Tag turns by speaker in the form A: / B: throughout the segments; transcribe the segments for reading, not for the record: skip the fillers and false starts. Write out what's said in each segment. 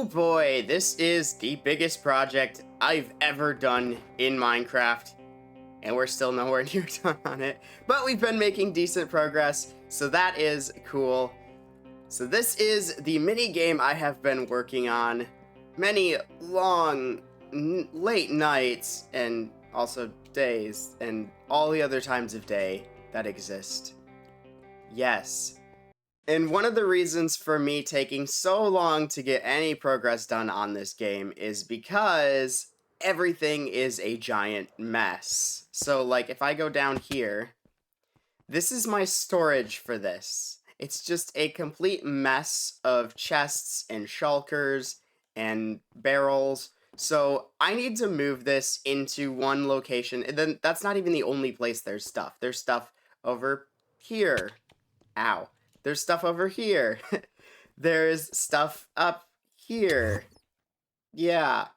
A: Oh boy, this is the biggest project I've ever done in Minecraft, and we're still nowhere near done on it, but we've been making decent progress, so that is cool. So this is the mini game I have been working on many long, late nights, and also days, and all the other times of day that exist. Yes. And one of the reasons for me taking so long to get any progress done on this game is because everything is a giant mess. So, like, if I go down here, this is my storage for this. It's just a complete mess of chests and shulkers and barrels. So, I need to move this into one location. And then that's not even the only place there's stuff. There's stuff over here. Ow. There's stuff over here. There's stuff up here. Yeah.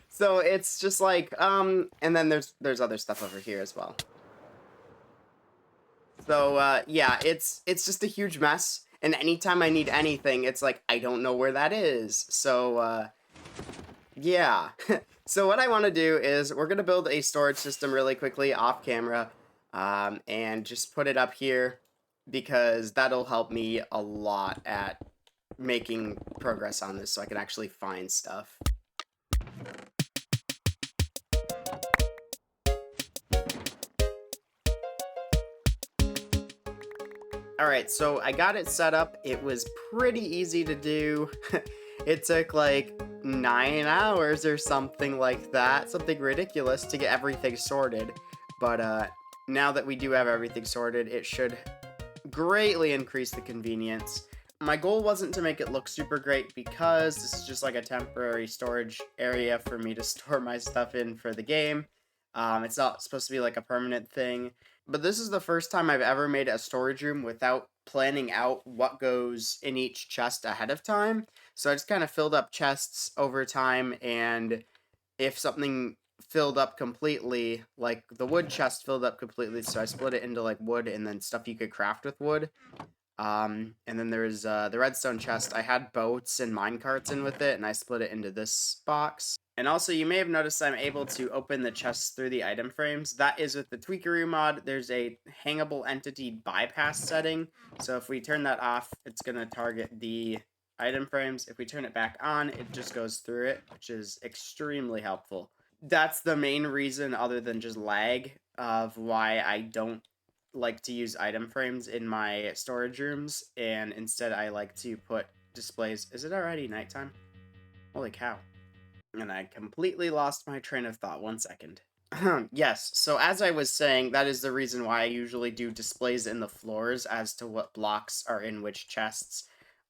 A: So it's just like, and then there's other stuff over here as well. So, yeah, it's just a huge mess. And anytime I need anything, it's like, I don't know where that is. So, yeah. So what I want to do is we're going to build a storage system really quickly off camera, and just put it up here, because that'll help me a lot at making progress on this so I can actually find stuff. Alright, so I got it set up. It was pretty easy to do. It took like 9 hours or something like that, something ridiculous to get everything sorted. But now that we do have everything sorted, it should greatly increase the convenience. My goal wasn't to make it look super great because this is just like a temporary storage area for me to store my stuff in for the game. It's not supposed to be like a permanent thing, but this is the first time I've ever made a storage room without planning out what goes in each chest ahead of time. So I just kind of filled up chests over time, and if something filled up completely, like the wood chest filled up completely, so I split it into like wood and then stuff you could craft with wood. And then there's the redstone chest. I had boats and minecarts in with it, and I split it into this box. And also, you may have noticed I'm able to open the chests through the item frames. That is with the Tweakeroo mod. There's a hangable entity bypass setting. So if we turn that off, it's going to target the item frames. If we turn it back on, it just goes through it, which is extremely helpful. That's the main reason, other than just lag, of why I don't like to use item frames in my storage rooms, and instead I like to put displays. Is it already nighttime? Holy cow. And I completely lost my train of thought. 1 second. Yes, so as I was saying, that is the reason why I usually do displays in the floors as to what blocks are in which chests.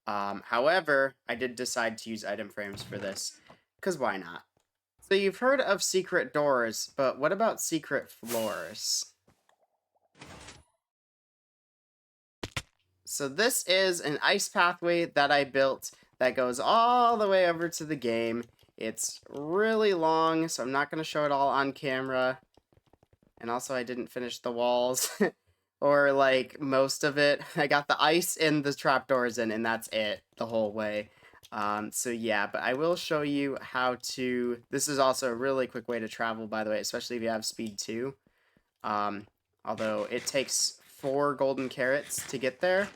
A: However, I did decide to use item frames for this, because why not? So you've heard of secret doors, but what about secret floors? So this is an ice pathway that I built that goes all the way over to the game. It's really long, so I'm not going to show it all on camera. And also, I didn't finish the walls, or like most of it. I got the ice and the trapdoors in, and that's it the whole way. So yeah, but I will show you how to... This is also a really quick way to travel, by the way, especially if you have speed 2. Although it takes 4 golden carrots to get there.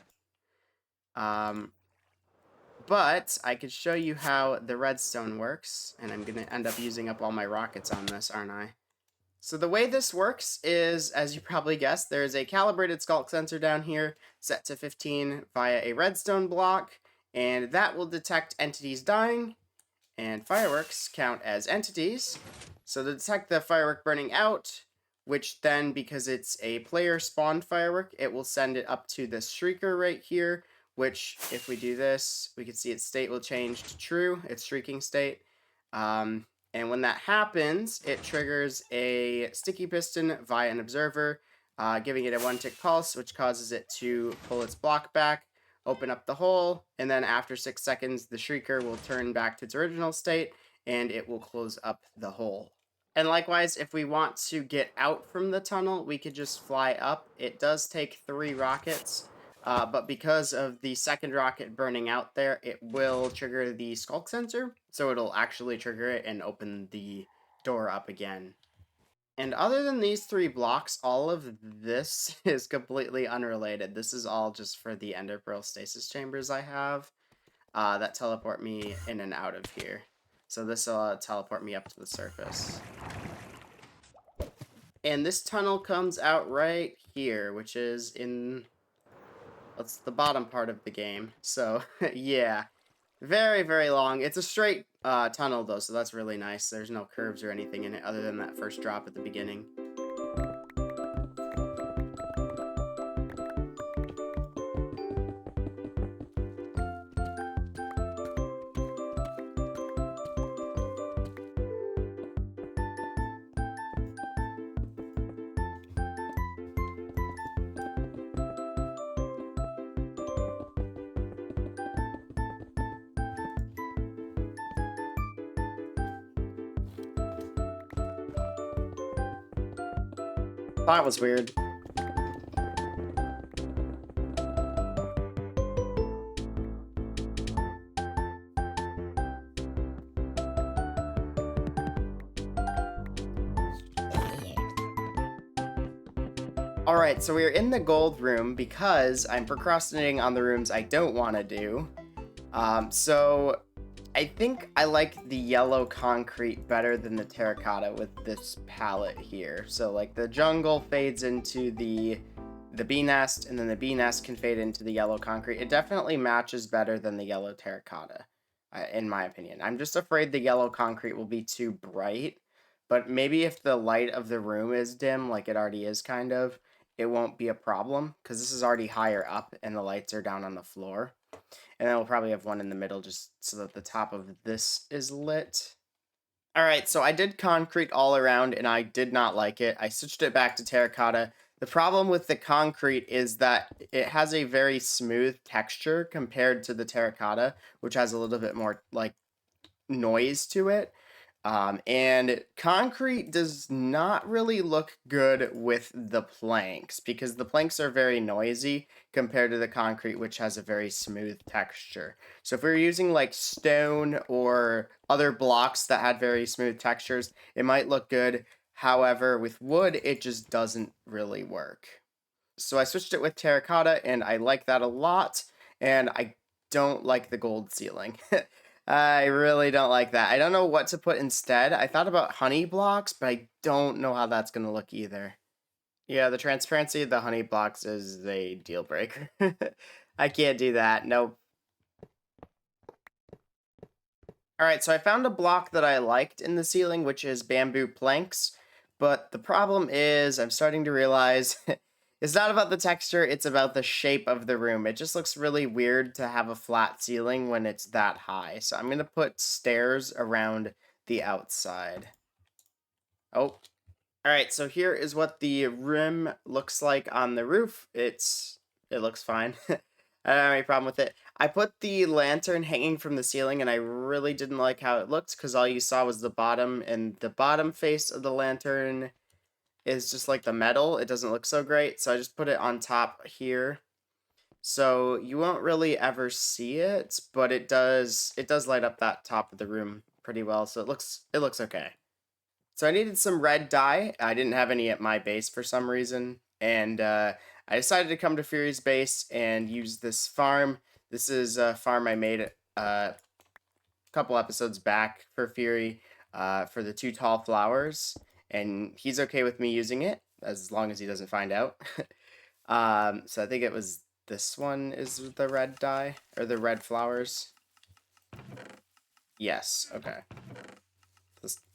A: But I could show you how the redstone works, and I'm going to end up using up all my rockets on this, aren't I? So the way this works is, as you probably guessed, there is a calibrated sculk sensor down here set to 15 via a redstone block, and that will detect entities dying, and fireworks count as entities. So to detect the firework burning out, which then, because it's a player spawned firework, it will send it up to this shrieker right here, which, if we do this, we can see its state will change to true, its shrieking state. And when that happens, it triggers a sticky piston via an observer, giving it a 1-tick pulse, which causes it to pull its block back, open up the hole, and then after 6 seconds, the shrieker will turn back to its original state, and it will close up the hole. And likewise, if we want to get out from the tunnel, we could just fly up. It does take 3 rockets, but because of the second rocket burning out there, it will trigger the skulk sensor, so it'll actually trigger it and open the door up again. And other than these 3 blocks, all of this is completely unrelated. This is all just for the ender pearl stasis chambers I have that teleport me in and out of here. So this will teleport me up to the surface. And this tunnel comes out right here, which is in... That's the bottom part of the game. So, yeah. Very, very long. It's a straight tunnel, though, so that's really nice. There's no curves or anything in it other than that first drop at the beginning. That was weird. Alright, so we're in the gold room because I'm procrastinating on the rooms I don't want to do. So I think I like the yellow concrete better than the terracotta with this palette here. So like the jungle fades into the bee nest, and then the bee nest can fade into the yellow concrete. It definitely matches better than the yellow terracotta, in my opinion. I'm just afraid the yellow concrete will be too bright, but maybe if the light of the room is dim, like it already is kind of, it won't be a problem, because this is already higher up and the lights are down on the floor. And then we'll probably have one in the middle just so that the top of this is lit. Alright, so I did concrete all around and I did not like it. I switched it back to terracotta. The problem with the concrete is that it has a very smooth texture compared to the terracotta, which has a little bit more like noise to it. And concrete does not really look good with the planks because the planks are very noisy compared to the concrete, which has a very smooth texture. So if we were using like stone or other blocks that had very smooth textures, it might look good. However, with wood, it just doesn't really work. So I switched it with terracotta and I like that a lot. And I don't like the gold ceiling. I really don't like that. I don't know what to put instead. I thought about honey blocks, but I don't know how that's going to look either. Yeah, the transparency of the honey blocks is a deal breaker. I can't do that. Nope. Alright, so I found a block that I liked in the ceiling, which is bamboo planks. But the problem is, I'm starting to realize it's not about the texture, it's about the shape of the room. It just looks really weird to have a flat ceiling when it's that high. So I'm going to put stairs around the outside. Oh. Alright, so here is what the rim looks like on the roof. It looks fine. I don't have any problem with it. I put the lantern hanging from the ceiling, and I really didn't like how it looked, because all you saw was the bottom, and the bottom face of the lantern is just like the metal. It doesn't look so great, so I just put it on top here. So you won't really ever see it, but it does light up that top of the room pretty well, so it looks okay. So I needed some red dye. I didn't have any at my base for some reason, and I decided to come to Fury's base and use this farm. This is a farm I made a couple episodes back for Fury for the 2 tall flowers, and he's okay with me using it as long as he doesn't find out. So I think it was this one is the red dye, or the red flowers. Yes, okay.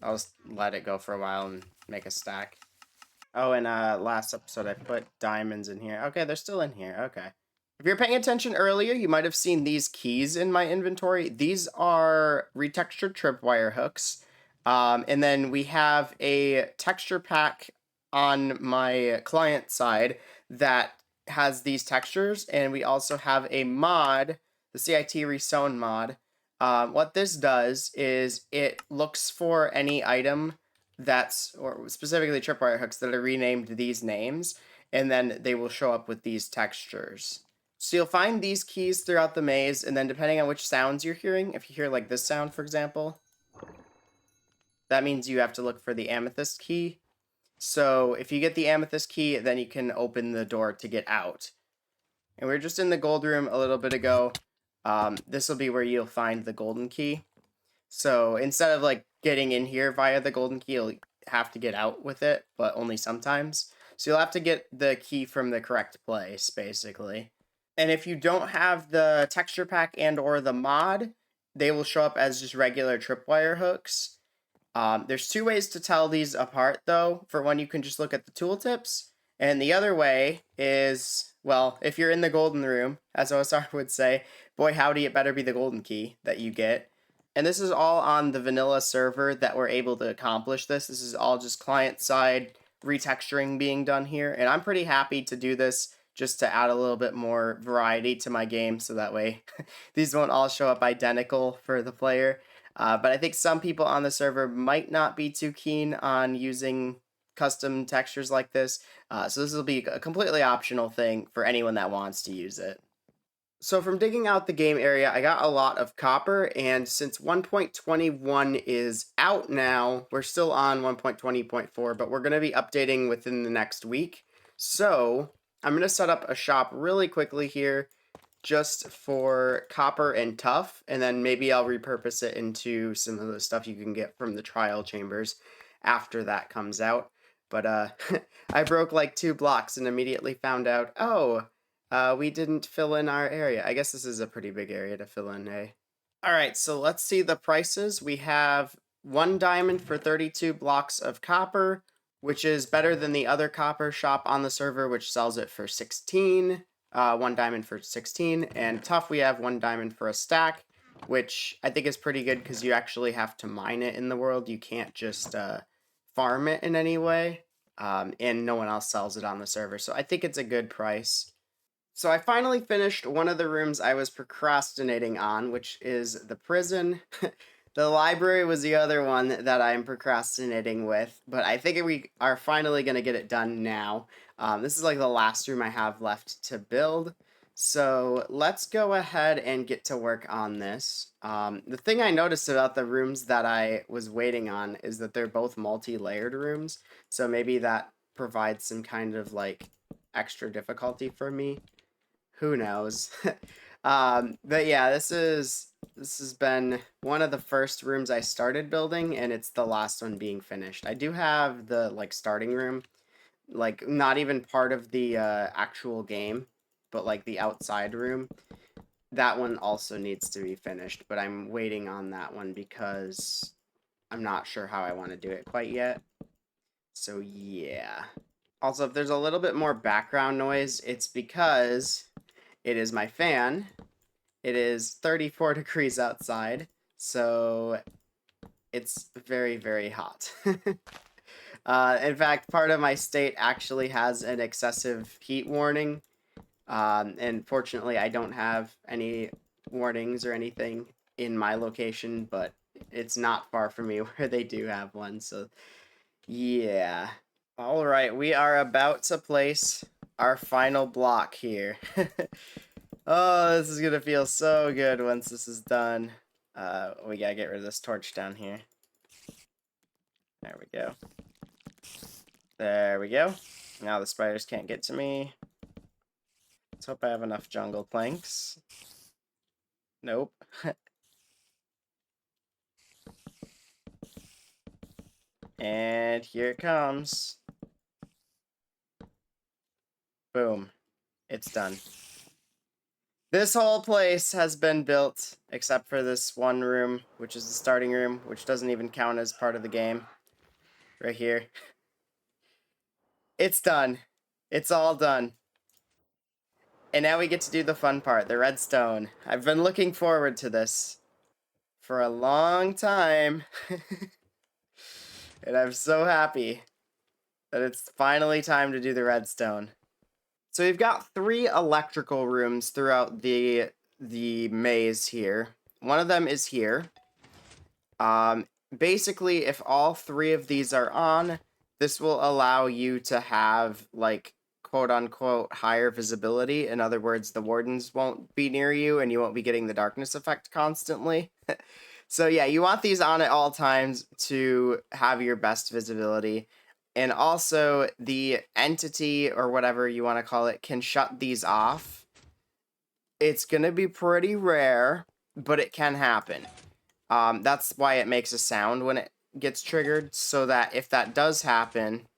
A: I'll just let it go for a while and make a stack. Oh, and last episode I put diamonds in here. Okay, they're still in here. Okay. If you're paying attention earlier, you might have seen these keys in my inventory. These are retextured tripwire hooks. And then we have a texture pack on my client side that has these textures. And we also have a mod, the CIT Resewn mod. What this does is it looks for any item that's, or specifically tripwire hooks that are renamed these names, and then they will show up with these textures. So you'll find these keys throughout the maze, and then depending on which sounds you're hearing, if you hear like this sound, for example, that means you have to look for the amethyst key. So if you get the amethyst key, then you can open the door to get out. And we are just in the gold room a little bit ago. This will be where you'll find the golden key. So instead of like getting in here via the golden key, you'll have to get out with it, but only sometimes. So you'll have to get the key from the correct place, basically. And if you don't have the texture pack and or the mod, they will show up as just regular tripwire hooks. There's two ways to tell these apart, though. For one, you can just look at the tooltips, and the other way is, well, if you're in the golden room, as OSR would say, boy howdy, it better be the golden key that you get. And this is all on the vanilla server that we're able to accomplish this. This is all just client-side retexturing being done here, and I'm pretty happy to do this just to add a little bit more variety to my game, so that way these won't all show up identical for the player. But I think some people on the server might not be too keen on using custom textures like this. So this will be a completely optional thing for anyone that wants to use it. So from digging out the game area, I got a lot of copper, and since 1.21 is out now, we're still on 1.20.4, but we're going to be updating within the next week. So I'm going to set up a shop really quickly here just for copper and tuff, and then maybe I'll repurpose it into some of the stuff you can get from the trial chambers after that comes out. But I broke like 2 blocks and immediately found out, oh, we didn't fill in our area. I guess this is a pretty big area to fill in, eh? Alright, so let's see the prices. We have 1 diamond for 32 blocks of copper, which is better than the other copper shop on the server, which sells it for 16. 1 diamond for 16, and tuff we have 1 diamond for a stack, which I think is pretty good because you actually have to mine it in the world. You can't just farm it in any way, and no one else sells it on the server, so I think it's a good price. So I finally finished one of the rooms I was procrastinating on, which is the prison. The library was the other one that I'm procrastinating with, but I think we are finally going to get it done now. This is like the last room I have left to build, so let's go ahead and get to work on this. The thing I noticed about the rooms that I was waiting on is that they're both multi-layered rooms, so maybe that provides some kind of like extra difficulty for me. Who knows? But yeah, this has been one of the first rooms I started building, and it's the last one being finished. I do have the like starting room, like not even part of the actual game, but like the outside room. That one also needs to be finished, but I'm waiting on that one because I'm not sure how I want to do it quite yet. So yeah. Also, if there's a little bit more background noise, it's because it is my fan. It is 34 degrees outside, so it's very, very hot. In fact, part of my state actually has an excessive heat warning, and fortunately I don't have any warnings or anything in my location, but it's not far from me where they do have one, so yeah. Alright, we are about to place our final block here. Oh, this is gonna feel so good once this is done. We gotta get rid of this torch down here. There we go. There we go. Now the spiders can't get to me. Let's hope I have enough jungle planks. Nope. And here it comes. Boom. It's done. This whole place has been built, except for this one room, which is the starting room, which doesn't even count as part of the game. Right here. It's done. It's all done. And now we get to do the fun part, the redstone. I've been looking forward to this for a long time. And I'm so happy that it's finally time to do the redstone. So we've got 3 electrical rooms throughout the maze here. One of them is here. Basically, if all 3 of these are on, this will allow you to have like quote-unquote higher visibility. In other words, the wardens won't be near you and you won't be getting the darkness effect constantly. So yeah, you want these on at all times to have your best visibility. And also, the entity, or whatever you want to call it, can shut these off. It's going to be pretty rare, but it can happen. That's why it makes a sound when it gets triggered, so that if that does happen,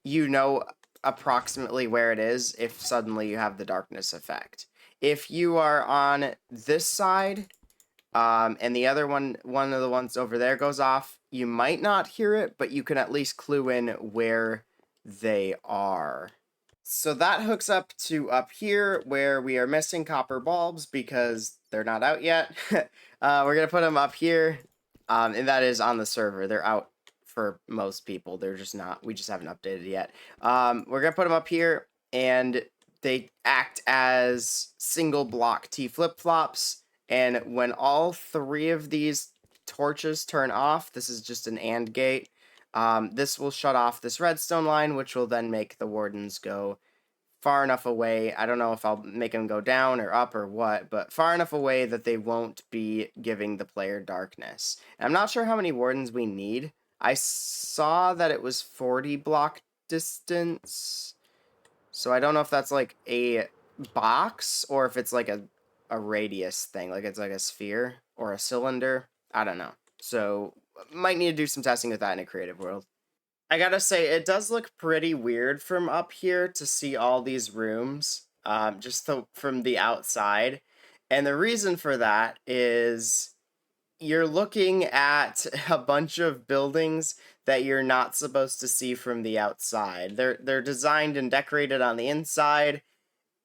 A: you know approximately where it is if suddenly you have the darkness effect. If you are on this side, and the other one of the ones over there goes off, you might not hear it, but you can at least clue in where they are. So that hooks up to up here where we are missing copper bulbs because they're not out yet. We're going to put them up here, and that is on the server. They're out for most people. They're just not. We just haven't updated yet. We're going to put them up here, and they act as single block T flip-flops. And when all three of these torches turn off, this is just an AND gate. This will shut off this redstone line, which will then make the wardens go far enough away. I don't know if I'll make them go down or up or what, but far enough away that they won't be giving the player darkness. And I'm not sure how many wardens we need. I saw that it was 40 block distance. So I don't know if that's like a box or if it's like a radius thing, like it's like a sphere or a cylinder. I don't know. So might need to do some testing with that in a creative world. I gotta say, it does look pretty weird from up here to see all these rooms, from the outside. And the reason for that is you're looking at a bunch of buildings that you're not supposed to see from the outside. They're designed and decorated on the inside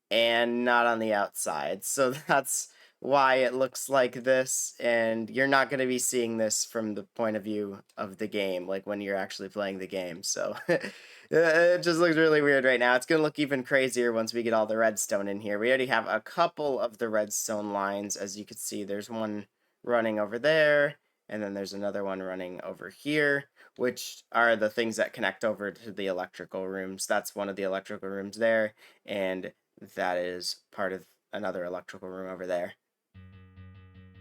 A: and not on the outside. So that's why it looks like this, and you're not going to be seeing this from the point of view of the game, like when you're actually playing the game. So it just looks really weird right now. It's going to look even crazier once we get all the redstone in here. We already have a couple of the redstone lines. As you can see, there's one running over there, and then there's another one running over here, which are the things that connect over to the electrical rooms. That's one of the electrical rooms there, and that is part of another electrical room over there.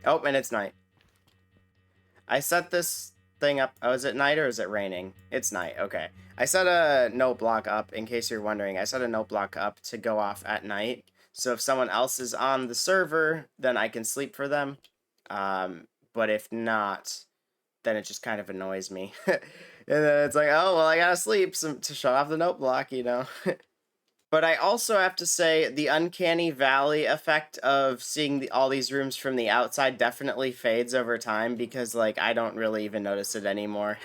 A: Oh, and it's night. I set this thing up. Oh, is it night or is it raining? It's night. Okay. I set a note block up, in case you're wondering. I set a note block up to go off at night. So if someone else is on the server, then I can sleep for them. But if not, then it just kind of annoys me. And then it's like, oh, well, I gotta sleep to shut off the note block, you know? But I also have to say the uncanny valley effect of seeing all these rooms from the outside definitely fades over time, because like I don't really even notice it anymore.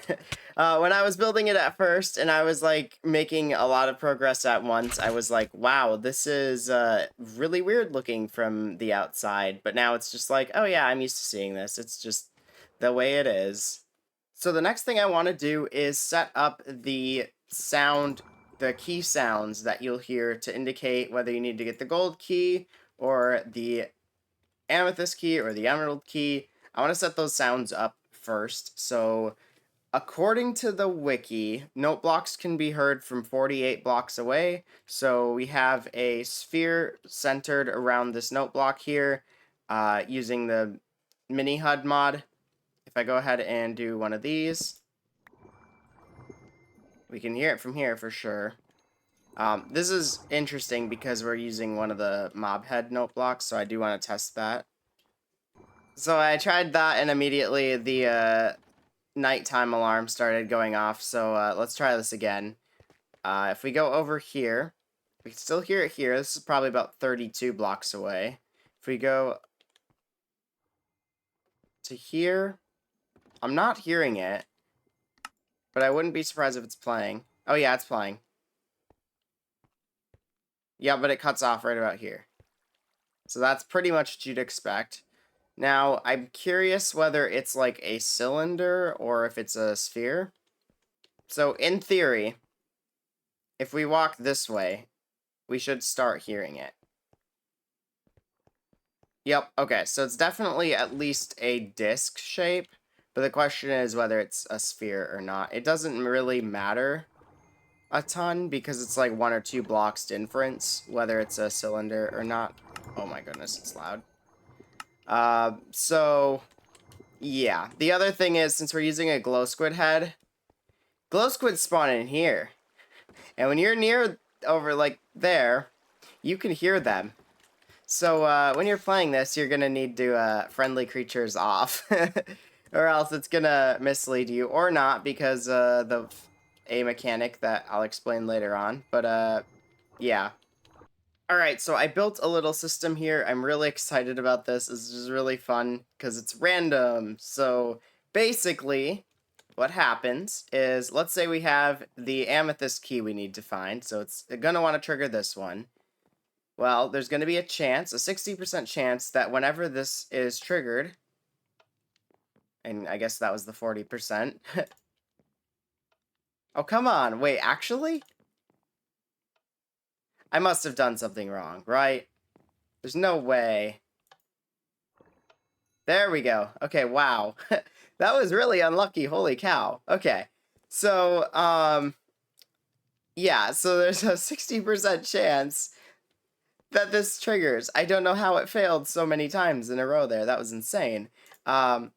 A: When I was building it at first and I was like making a lot of progress at once, I was like, wow, this is really weird looking from the outside. But now it's just like, oh yeah, I'm used to seeing this. It's just the way it is. So the next thing I want to do is set up the key sounds that you'll hear to indicate whether you need to get the gold key or the amethyst key or the emerald key. I want to set those sounds up first. So according to the wiki, note blocks can be heard from 48 blocks away. So we have a sphere centered around this note block here, using the mini HUD mod. If I go ahead and do one of these, we can hear it from here for sure. This is interesting because we're using one of the mob head note blocks, so I do want to test that. So I tried that, and immediately the nighttime alarm started going off, so let's try this again. If we go over here, we can still hear it here. This is probably about 32 blocks away. If we go to here, I'm not hearing it, but I wouldn't be surprised if it's playing. Oh yeah, it's playing. Yeah, but it cuts off right about here. So that's pretty much what you'd expect. Now, I'm curious whether it's like a cylinder or if it's a sphere. So in theory, if we walk this way, we should start hearing it. Yep, okay, so it's definitely at least a disc shape, but the question is whether it's a sphere or not. It doesn't really matter. a ton because it's like 1 or 2 blocks difference, whether it's a cylinder or not. Oh my goodness, it's loud. So yeah. The other thing is, since we're using a glow squid head, glow squids spawn in here. And when you're near over like there, you can hear them. So when you're playing this, you're gonna need to friendly creatures off, or else it's gonna mislead you, or not, because a mechanic that I'll explain later on. But yeah. All right, so I built a little system here. I'm really excited about this. This is really fun because it's random. So basically, what happens is, let's say we have the amethyst key we need to find. So it's going to want to trigger this one. Well, there's going to be a chance, a 60% chance, that whenever this is triggered, and I guess that was the 40%. Oh, come on. Wait, actually? I must have done something wrong, right? There's no way. There we go. Okay, wow. That was really unlucky. Holy cow. Okay. So, yeah, so there's a 60% chance that this triggers. I don't know how it failed so many times in a row there. That was insane. So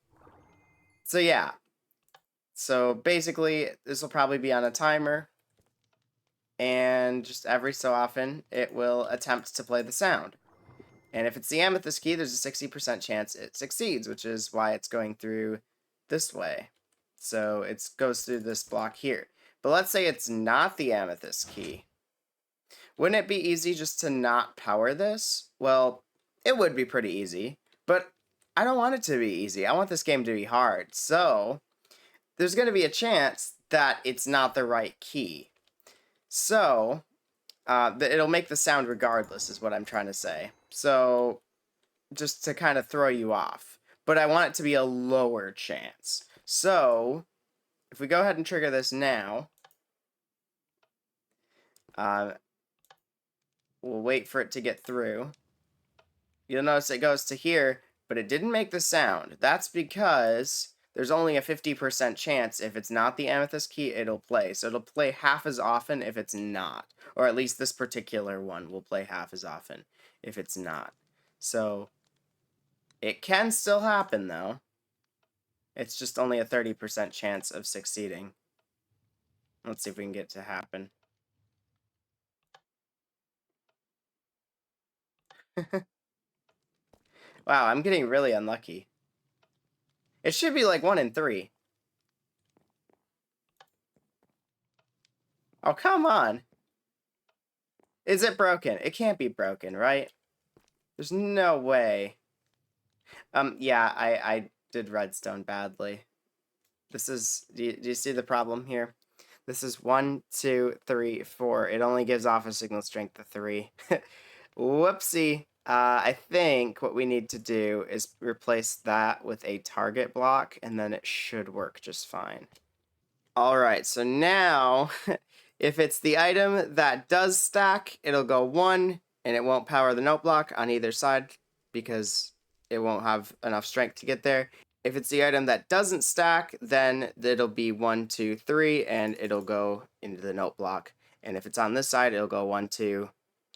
A: yeah. So basically, this will probably be on a timer. And just every so often, it will attempt to play the sound. And if it's the amethyst key, there's a 60% chance it succeeds, which is why it's going through this way. So it goes through this block here. But let's say it's not the amethyst key. Wouldn't it be easy just to not power this? Well, it would be pretty easy, but I don't want it to be easy. I want this game to be hard. So there's going to be a chance that it's not the right key. So it'll make the sound regardless, is what I'm trying to say. So just to kind of throw you off. But I want it to be a lower chance. So if we go ahead and trigger this now, we'll wait for it to get through. You'll notice it goes to here, but it didn't make the sound. That's because there's only a 50% chance if it's not the amethyst key, it'll play. So it'll play half as often if it's not. Or at least this particular one will play half as often if it's not. So it can still happen, though. It's just only a 30% chance of succeeding. Let's see if we can get it to happen. Wow, I'm getting really unlucky. It should be like 1 in 3. Oh, come on. Is it broken? It can't be broken, right? There's no way. Yeah, I did redstone badly. This is, do you see the problem here? This is 1, 2, 3, 4. It only gives off a signal strength of 3. Whoopsie. I think what we need to do is replace that with a target block, and then it should work just fine. Alright, so now, if it's the item that does stack, it'll go 1, and it won't power the note block on either side, because it won't have enough strength to get there. If it's the item that doesn't stack, then it'll be 1, 2, 3, and it'll go into the note block. And if it's on this side, it'll go 1, 2.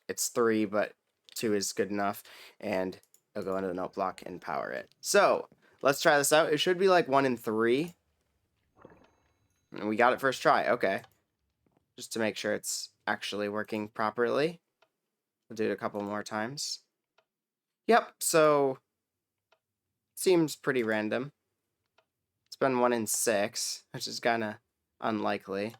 A: It's 3, but 2 is good enough, and it'll go into the note block and power it. So let's try this out. It should be like 1 in 3. And we got it first try. Okay. Just to make sure it's actually working properly. We'll do it a couple more times. Yep, so seems pretty random. It's been 1 in 6, which is kind of unlikely.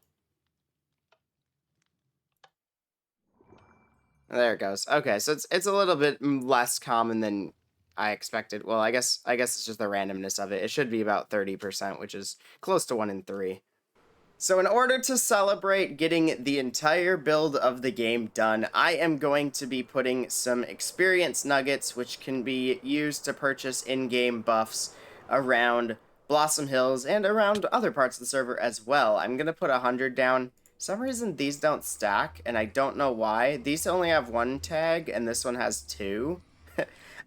A: There it goes. Okay, so it's a little bit less common than I expected. Well, I guess it's just the randomness of it. It should be about 30%, which is close to 1 in 3. So in order to celebrate getting the entire build of the game done, I am going to be putting some experience nuggets, which can be used to purchase in-game buffs around Blossom Hills and around other parts of the server as well. I'm going to put 100 down. For some reason these don't stack, and I don't know why. These only have 1 tag, and this one has 2.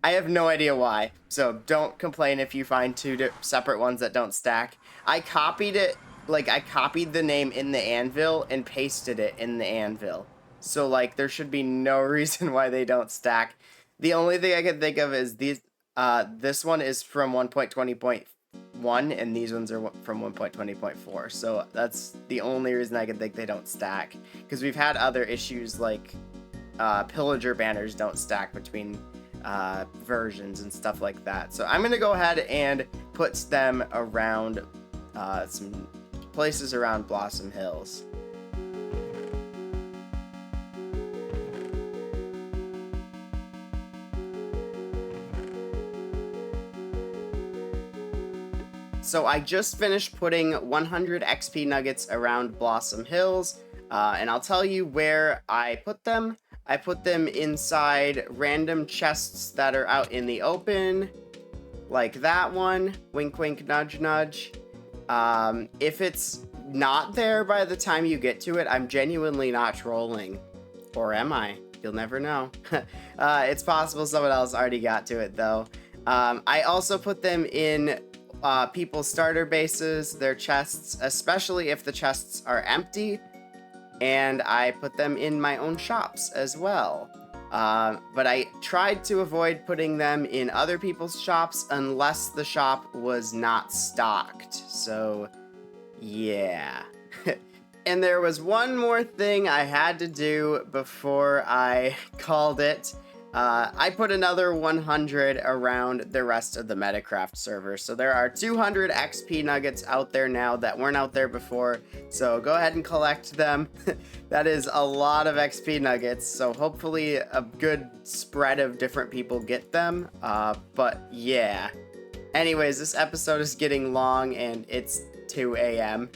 A: I have no idea why, so don't complain if you find 2 separate ones that don't stack. I copied it like, I copied the name in the anvil and pasted it in the anvil. So, like, there should be no reason why they don't stack. The only thing I can think of is these, this one is from 1.20.1, and these ones are from 1.20.4. So that's the only reason I can think they don't stack. Because we've had other issues like pillager banners don't stack between versions and stuff like that. So I'm going to go ahead and put them around some places around Blossom Hills. So I just finished putting 100 XP nuggets around Blossom Hills, and I'll tell you where I put them. I put them inside random chests that are out in the open, like that one, wink wink nudge nudge. If it's not there by the time you get to it, I'm genuinely not trolling. Or am I? You'll never know. It's possible someone else already got to it though. I also put them in people's starter bases, their chests, especially if the chests are empty, and I put them in my own shops as well. But I tried to avoid putting them in other people's shops unless the shop was not stocked. So, yeah. And there was one more thing I had to do before I called it. I put another 100 around the rest of the Metacraft server. So there are 200 XP nuggets out there now that weren't out there before. So go ahead and collect them. That is a lot of XP nuggets. So hopefully a good spread of different people get them. But yeah. Anyways, this episode is getting long and it's 2 a.m.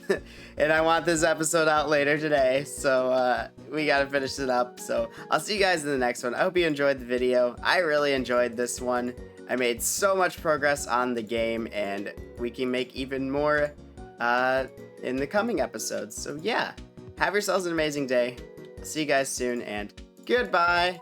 A: and I want this episode out later today, so we gotta finish it up. So I'll see you guys in the next one. I hope you enjoyed the video. I really enjoyed this one. I made so much progress on the game, and we can make even more in the coming episodes. So yeah, have yourselves an amazing day. I'll see you guys soon, and goodbye.